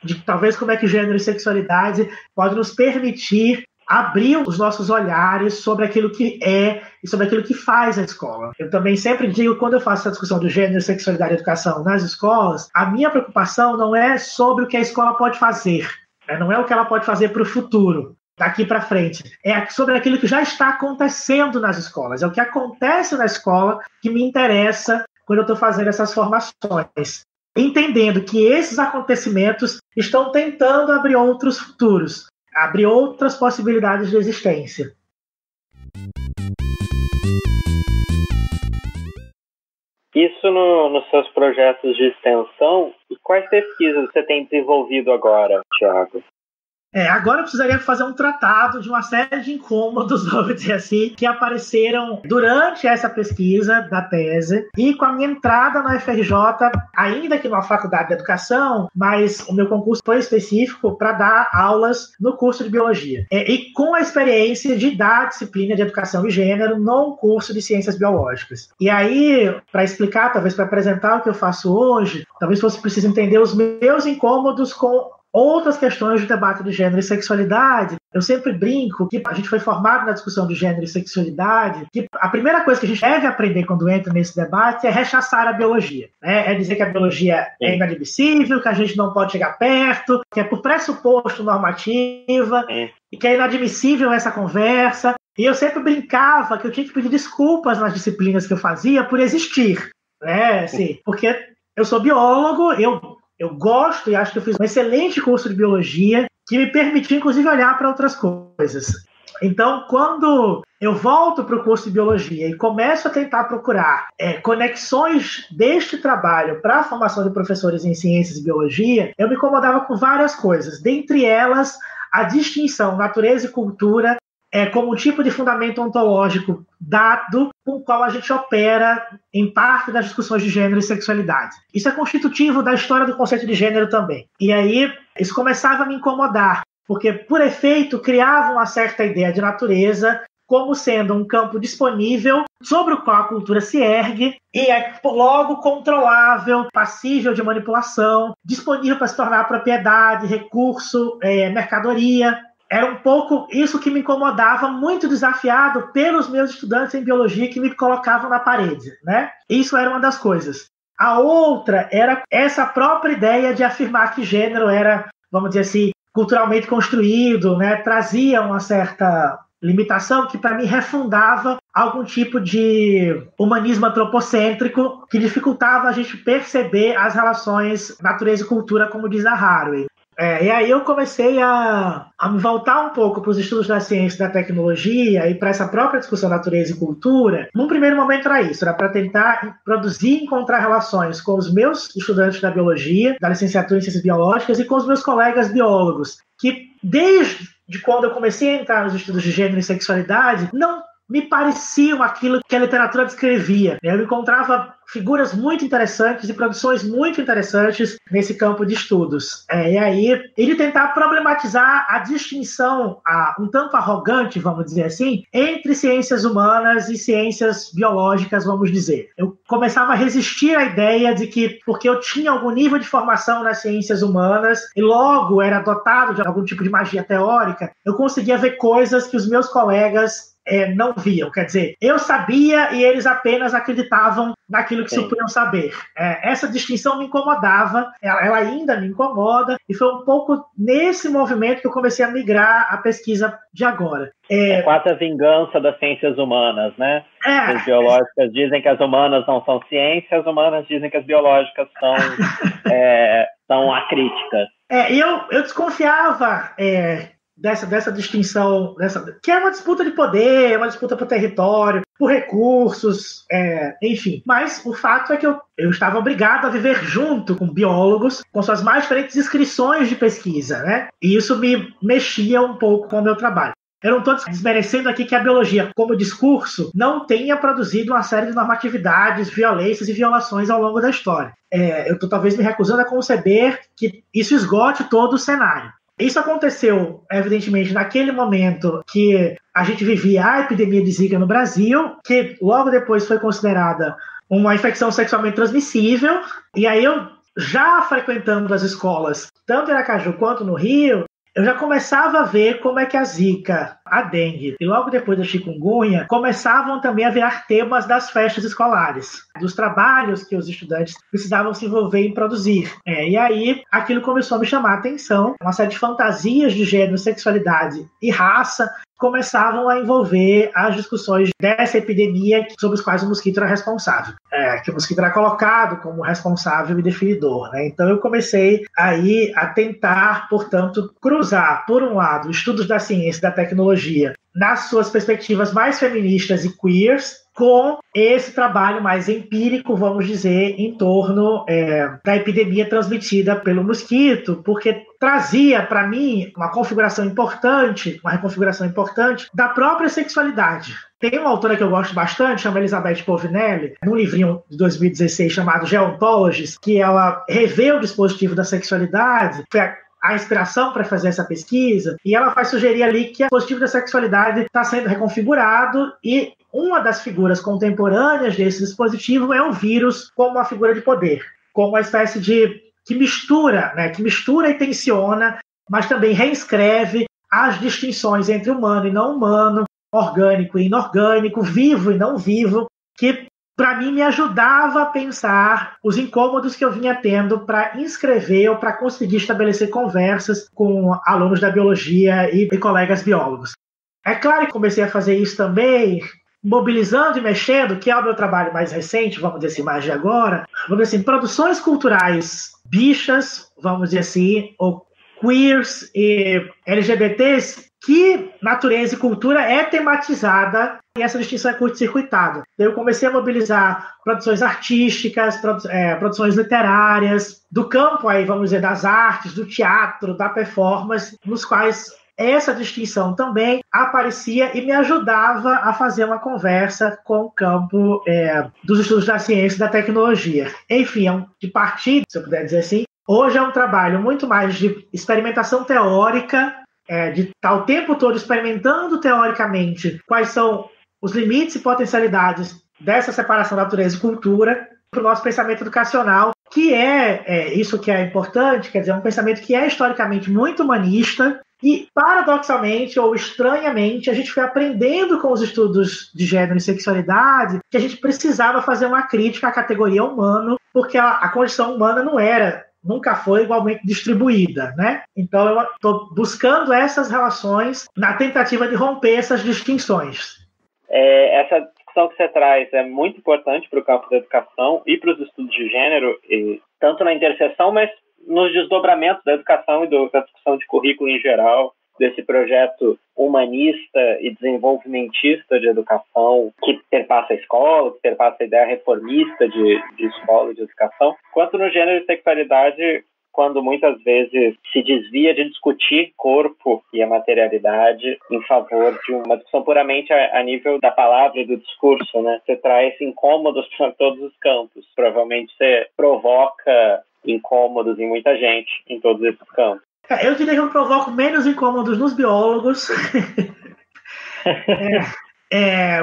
de talvez como é que gênero e sexualidade pode nos permitir abrir os nossos olhares sobre aquilo que é e sobre aquilo que faz a escola. Eu também sempre digo, quando eu faço essa discussão do gênero, sexualidade e educação nas escolas, a minha preocupação não é sobre o que a escola pode fazer, não é o que ela pode fazer para o futuro, daqui para frente, é sobre aquilo que já está acontecendo nas escolas, é o que acontece na escola que me interessa quando eu estou fazendo essas formações. entendendo que esses acontecimentos estão tentando abrir outros futuros, abrir outras possibilidades de existência. Isso nos seus projetos de extensão, e quais pesquisas você tem desenvolvido agora, Thiago? Agora eu precisaria fazer um tratado de uma série de incômodos, vamos dizer assim, que apareceram durante essa pesquisa da tese e com a minha entrada na UFRJ, ainda que numa faculdade de educação, mas o meu concurso foi específico para dar aulas no curso de biologia. E com a experiência de dar a disciplina de educação e gênero no curso de ciências biológicas. E aí, para explicar, talvez para apresentar o que eu faço hoje, talvez fosse preciso entender os meus incômodos com outras questões do debate de gênero e sexualidade. Eu sempre brinco que a gente foi formado na discussão de gênero e sexualidade, que a primeira coisa que a gente deve aprender quando entra nesse debate é rechaçar a biologia. É dizer que a biologia é inadmissível, que a gente não pode chegar perto, que é por pressuposto normativa, e que é inadmissível essa conversa. E eu sempre brincava que eu tinha que pedir desculpas nas disciplinas que eu fazia por existir. Assim, porque eu sou biólogo, eu gosto e acho que eu fiz um excelente curso de biologia que me permitiu, inclusive, olhar para outras coisas. Então, quando eu volto para o curso de biologia e começo a tentar procurar conexões deste trabalho para a formação de professores em ciências e biologia, eu me incomodava com várias coisas. Dentre elas, a distinção natureza e cultura como um tipo de fundamento ontológico dado com o qual a gente opera em parte das discussões de gênero e sexualidade. Isso é constitutivo da história do conceito de gênero também. E aí, isso começava a me incomodar, porque, por efeito, criava uma certa ideia de natureza como sendo um campo disponível sobre o qual a cultura se ergue e é logo controlável, passível de manipulação, disponível para se tornar propriedade, recurso, mercadoria. Era um pouco isso que me incomodava, muito desafiado pelos meus estudantes em biologia que me colocavam na parede, né? Isso era uma das coisas. A outra era essa própria ideia de afirmar que gênero era, vamos dizer assim, culturalmente construído, né? Trazia uma certa limitação que, para mim, refundava algum tipo de humanismo antropocêntrico que dificultava a gente perceber as relações natureza e cultura, como diz a Haraway. E aí eu comecei a me voltar um pouco para os estudos da ciência e da tecnologia e para essa própria discussão natureza e cultura. Num primeiro momento era isso, era para tentar produzir e encontrar relações com os meus estudantes da biologia, da licenciatura em ciências biológicas e com os meus colegas biólogos, que desde quando eu comecei a entrar nos estudos de gênero e sexualidade, não me pareciam aquilo que a literatura descrevia. Eu encontrava figuras muito interessantes e produções muito interessantes nesse campo de estudos. E de tentar problematizar a distinção, um tanto arrogante, vamos dizer assim, entre ciências humanas e ciências biológicas, vamos dizer. Eu começava a resistir à ideia de que, porque eu tinha algum nível de formação nas ciências humanas e logo era dotado de algum tipo de magia teórica, eu conseguia ver coisas que os meus colegas não viam. Quer dizer, eu sabia e eles apenas acreditavam naquilo que supunham saber. Essa distinção me incomodava, ela ainda me incomoda, e foi um pouco nesse movimento que eu comecei a migrar a pesquisa de agora. Quase a vingança das ciências humanas, né? As biológicas dizem que as humanas não são ciência, as humanas dizem que as biológicas são acríticas. E eu desconfiava dessa distinção, que é uma disputa de poder, é uma disputa por território, por recursos, enfim. Mas o fato é que eu estava obrigado a viver junto com biólogos, com suas mais diferentes inscrições de pesquisa, né? E isso me mexia um pouco com o meu trabalho. Eu não estou desmerecendo aqui que a biologia, como discurso, não tenha produzido uma série de normatividades, violências e violações ao longo da história. Eu estou talvez me recusando a conceber que isso esgote todo o cenário. Isso aconteceu, evidentemente, naquele momento que a gente vivia a epidemia de Zika no Brasil, que logo depois foi considerada uma infecção sexualmente transmissível. E aí eu, já frequentando as escolas, tanto em Aracaju quanto no Rio, eu já começava a ver como é que a Zika a dengue e logo depois da chikungunya, começavam também a virar temas das festas escolares, dos trabalhos que os estudantes precisavam se envolver em produzir. E aí, aquilo começou a me chamar a atenção. Uma série de fantasias de gênero, sexualidade e raça começavam a envolver as discussões dessa epidemia sobre os quais o mosquito era responsável. Que o mosquito era colocado como responsável e definidor, né? Então eu comecei aí a tentar, portanto, cruzar, por um lado, estudos da ciência e da tecnologia nas suas perspectivas mais feministas e queers, com esse trabalho mais empírico, vamos dizer, em torno da epidemia transmitida pelo mosquito, porque trazia para mim uma reconfiguração importante da própria sexualidade. Tem uma autora que eu gosto bastante, chama Elizabeth Povinelli, num livrinho de 2016 chamado Geontologies, que ela revê o dispositivo da sexualidade, foi a inspiração para fazer essa pesquisa, e ela vai sugerir ali que o dispositivo da sexualidade está sendo reconfigurado e uma das figuras contemporâneas desse dispositivo é o vírus como uma figura de poder, como uma espécie de que mistura e tensiona, mas também reescreve as distinções entre humano e não humano, orgânico e inorgânico, vivo e não vivo, que para mim me ajudava a pensar os incômodos que eu vinha tendo para inscrever ou para conseguir estabelecer conversas com alunos da biologia e colegas biólogos. É claro que comecei a fazer isso também mobilizando e mexendo, que é o meu trabalho mais recente, vamos dizer assim, mais de agora, vamos dizer assim, produções culturais bichas, vamos dizer assim, ou queers e LGBTs, que natureza e cultura é tematizada e essa distinção é curto-circuitada. Eu comecei a mobilizar produções artísticas, produções literárias, do campo aí, vamos dizer, das artes, do teatro, da performance, nos quais essa distinção também aparecia e me ajudava a fazer uma conversa com o campo dos estudos da ciência e da tecnologia. Enfim, de partida, se eu puder dizer assim, hoje é um trabalho muito mais de experimentação teórica, de estar o tempo todo experimentando teoricamente quais são os limites e potencialidades dessa separação da natureza e cultura para o nosso pensamento educacional, que isso que é importante, quer dizer, um pensamento que é historicamente muito humanista e, paradoxalmente ou estranhamente, a gente foi aprendendo com os estudos de gênero e sexualidade que a gente precisava fazer uma crítica à categoria humano, porque a condição humana nunca foi igualmente distribuída, né? Então eu estou buscando essas relações na tentativa de romper essas distinções. Essa discussão que você traz é muito importante para o campo da educação e para os estudos de gênero, tanto na interseção, mas nos desdobramentos da educação e da discussão de currículo em geral, desse projeto humanista e desenvolvimentista de educação que perpassa a escola, que perpassa a ideia reformista de escola e de educação, quanto no gênero e sexualidade, quando muitas vezes se desvia de discutir corpo e a materialidade em favor de uma discussão puramente a nível da palavra e do discurso, né? Você traz incômodos para todos os campos. Provavelmente você provoca incômodos em muita gente em todos esses campos. Eu diria que eu provoco menos incômodos nos biólogos,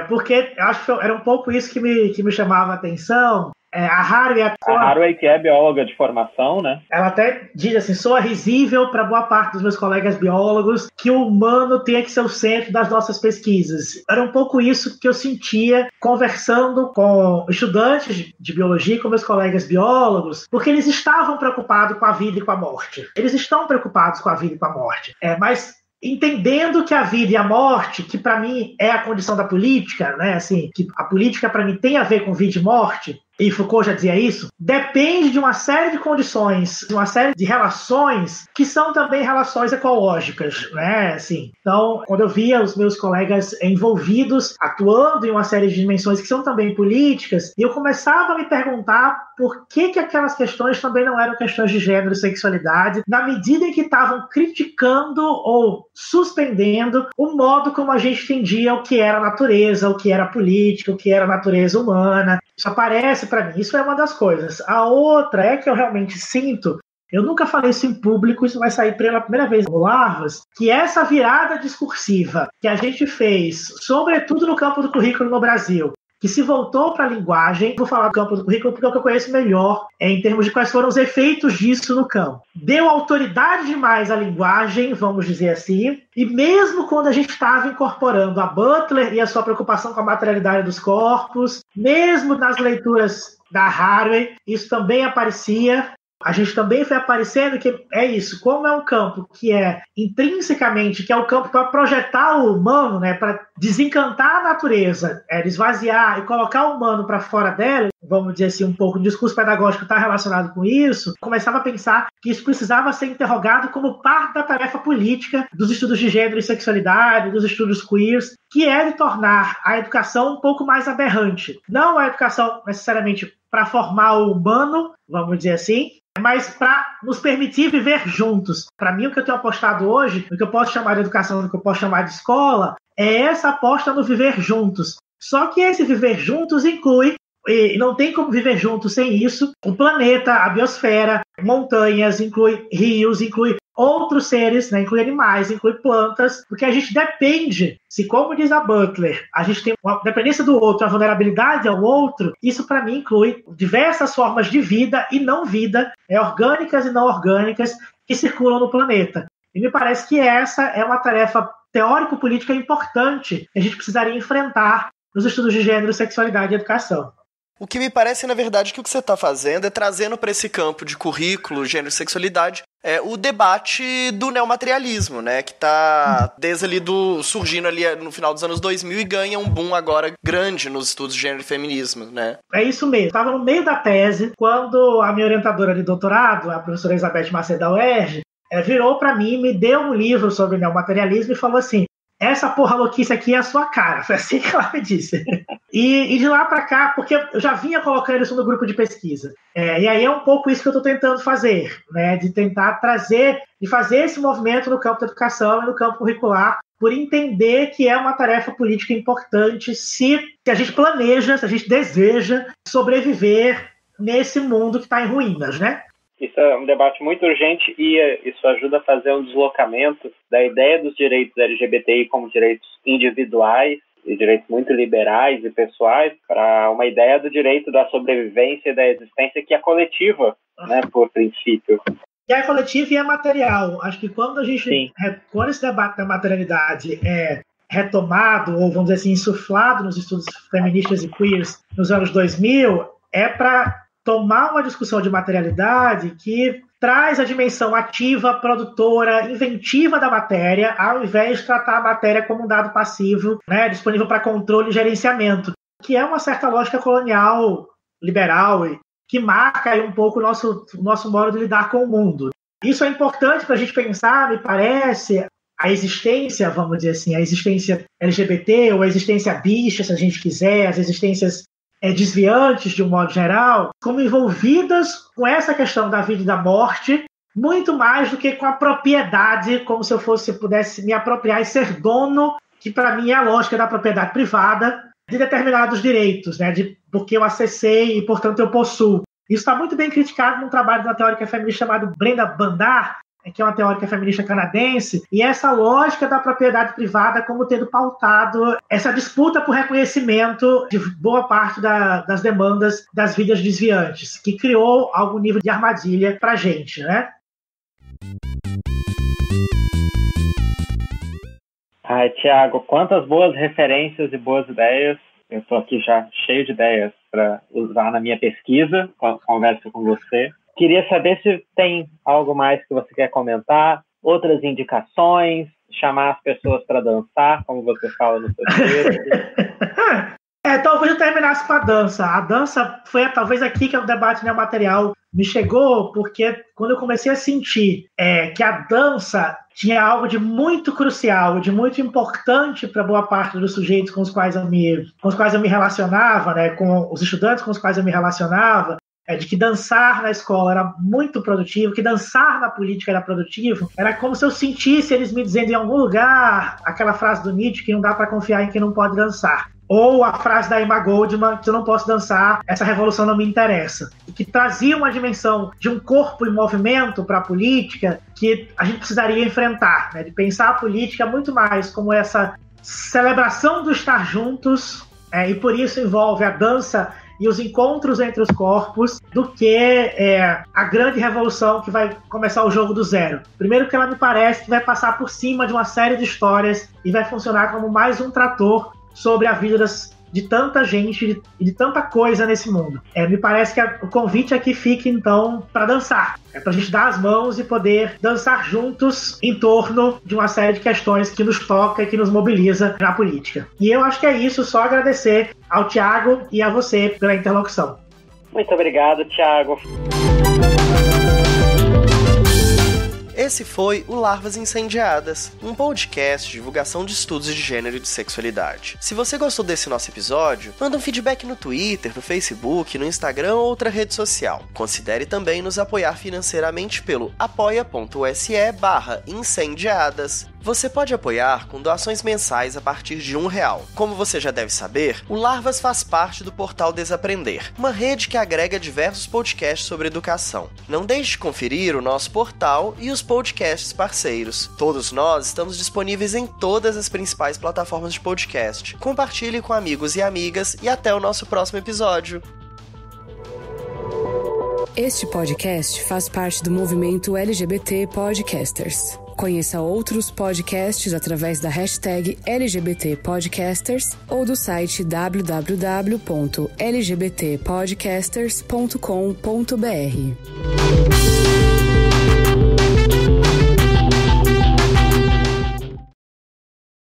porque acho que era um pouco isso que me chamava a atenção. A Haraway, que é bióloga de formação, né? Ela até diz assim, soa risível para boa parte dos meus colegas biólogos que o humano tenha que ser o centro das nossas pesquisas. Era um pouco isso que eu sentia conversando com estudantes de biologia e com meus colegas biólogos, porque eles estavam preocupados com a vida e com a morte. Eles estão preocupados com a vida e com a morte. Mas entendendo que a vida e a morte, que para mim é a condição da política, né? Assim, que a política para mim tem a ver com vida e morte, e Foucault já dizia isso, depende de uma série de condições, de uma série de relações que são também relações ecológicas, né? Assim, então, quando eu via os meus colegas envolvidos, atuando em uma série de dimensões que são também políticas, eu começava a me perguntar por que aquelas questões também não eram questões de gênero e sexualidade, na medida em que estavam criticando ou suspendendo o modo como a gente entendia o que era natureza, o que era política, o que era natureza humana. Isso aparece para mim, isso é uma das coisas. A outra é que eu realmente sinto, eu nunca falei isso em público, isso vai sair pela primeira vez no Larvas, que essa virada discursiva que a gente fez, sobretudo no campo do currículo no Brasil, que se voltou para a linguagem. Vou falar do campo do currículo porque é o que eu conheço melhor em termos de quais foram os efeitos disso no campo. Deu autoridade demais à linguagem, vamos dizer assim, e mesmo quando a gente estava incorporando a Butler e a sua preocupação com a materialidade dos corpos, mesmo nas leituras da Haraway, isso também aparecia. A gente também foi aparecendo que é isso, como é um campo que é intrinsecamente, que é o campo para projetar o humano, né, para desencantar a natureza, esvaziar e colocar o humano para fora dela, vamos dizer assim, um pouco, o discurso pedagógico está relacionado com isso, começava a pensar que isso precisava ser interrogado como parte da tarefa política dos estudos de gênero e sexualidade, dos estudos queers, que é de tornar a educação um pouco mais aberrante. Não a educação necessariamente para formar o humano, vamos dizer assim, mas para nos permitir viver juntos. Para mim, o que eu tenho apostado hoje, o que eu posso chamar de educação, o que eu posso chamar de escola, é essa aposta no viver juntos. Só que esse viver juntos inclui, e não tem como viver juntos sem isso, o planeta, a biosfera, montanhas, inclui rios, inclui outros seres, né, inclui animais, inclui plantas, porque a gente depende, se como diz a Butler, a gente tem uma dependência do outro, a vulnerabilidade ao outro, isso para mim inclui diversas formas de vida e não vida, orgânicas e não orgânicas, que circulam no planeta. E me parece que essa é uma tarefa teórico-política importante que a gente precisaria enfrentar nos estudos de gênero, sexualidade e educação. O que me parece, na verdade, que o que você está fazendo é trazendo para esse campo de currículo, gênero e sexualidade, o debate do neomaterialismo, né? Que está desde ali surgindo ali no final dos anos 2000 e ganha um boom agora grande nos estudos de gênero e feminismo, né? É isso mesmo. Estava no meio da tese quando a minha orientadora de doutorado, a professora Elizabeth Macedo da UERJ, virou para mim, me deu um livro sobre neomaterialismo e falou assim: essa porra louquice aqui é a sua cara. Foi assim que ela me disse. E de lá para cá, porque eu já vinha colocando isso no grupo de pesquisa. E aí é um pouco isso que eu estou tentando fazer, né? De tentar trazer, de fazer esse movimento no campo da educação e no campo curricular, por entender que é uma tarefa política importante se a gente planeja, se a gente deseja sobreviver nesse mundo que está em ruínas, né? Isso é um debate muito urgente e isso ajuda a fazer um deslocamento da ideia dos direitos LGBTI como direitos individuais e direitos muito liberais e pessoais para uma ideia do direito da sobrevivência e da existência que é coletiva, né, por princípio. E é coletivo e é material. Acho que quando quando esse debate da materialidade é retomado, ou vamos dizer assim, insuflado nos estudos feministas e queers nos anos 2000, é para tomar uma discussão de materialidade que traz a dimensão ativa, produtora, inventiva da matéria, ao invés de tratar a matéria como um dado passivo, né, disponível para controle e gerenciamento, que é uma certa lógica colonial, liberal, que marca aí um pouco o nosso modo de lidar com o mundo. Isso é importante para a gente pensar, me parece, a existência, vamos dizer assim, a existência LGBT ou a existência bicha, se a gente quiser, as existências desviantes, de um modo geral, como envolvidas com essa questão da vida e da morte, muito mais do que com a propriedade, como se eu pudesse me apropriar e ser dono, que para mim é a lógica da propriedade privada, de determinados direitos, né, porque eu acessei e, portanto, eu possuo. Isso está muito bem criticado num trabalho da teórica feminista chamado Brenda Bandar, que é uma teórica feminista canadense, e essa lógica da propriedade privada como tendo pautado essa disputa por reconhecimento de boa parte das demandas das vidas desviantes, que criou algum nível de armadilha para a gente, né? Ai, Tiago, quantas boas referências e boas ideias. Eu estou aqui já cheio de ideias para usar na minha pesquisa, conversa com você. Queria saber se tem algo mais que você quer comentar, outras indicações, chamar as pessoas para dançar, como você fala no seu texto. Talvez eu terminasse com a dança. A dança foi talvez aqui que o debate neomaterial me chegou, porque quando eu comecei a sentir que a dança tinha algo de muito crucial, de muito importante para boa parte dos sujeitos com os quais eu me relacionava, né, com os estudantes com os quais eu me relacionava, de que dançar na escola era muito produtivo, que dançar na política era produtivo, era como se eu sentisse eles me dizendo em algum lugar aquela frase do Nietzsche que não dá para confiar em quem não pode dançar. Ou a frase da Emma Goldman, que eu não posso dançar, essa revolução não me interessa. E que trazia uma dimensão de um corpo em movimento para a política que a gente precisaria enfrentar, né? De pensar a política muito mais como essa celebração do estar juntos e por isso envolve a dança e os encontros entre os corpos, do que a grande revolução que vai começar o jogo do zero. Primeiro que ela me parece que vai passar por cima de uma série de histórias e vai funcionar como mais um trator sobre a vida de tanta gente e de tanta coisa nesse mundo. Me parece que o convite aqui fica, então, para dançar. Pra gente dar as mãos e poder dançar juntos em torno de uma série de questões que nos toca e que nos mobiliza na política. E eu acho que é isso, só agradecer ao Thiago e a você pela interlocução. Muito obrigado, Thiago. Esse foi o Larvas Incendiadas, um podcast de divulgação de estudos de gênero e de sexualidade. Se você gostou desse nosso episódio, manda um feedback no Twitter, no Facebook, no Instagram ou outra rede social. Considere também nos apoiar financeiramente pelo apoia.se/incendiadas. Você pode apoiar com doações mensais a partir de R$1. Como você já deve saber, o Larvas faz parte do portal Desaprender, uma rede que agrega diversos podcasts sobre educação. Não deixe de conferir o nosso portal e os podcasts parceiros. Todos nós estamos disponíveis em todas as principais plataformas de podcast. Compartilhe com amigos e amigas e até o nosso próximo episódio. Este podcast faz parte do movimento LGBT Podcasters. Conheça outros podcasts através da hashtag LGBT Podcasters ou do site www.lgbtpodcasters.com.br.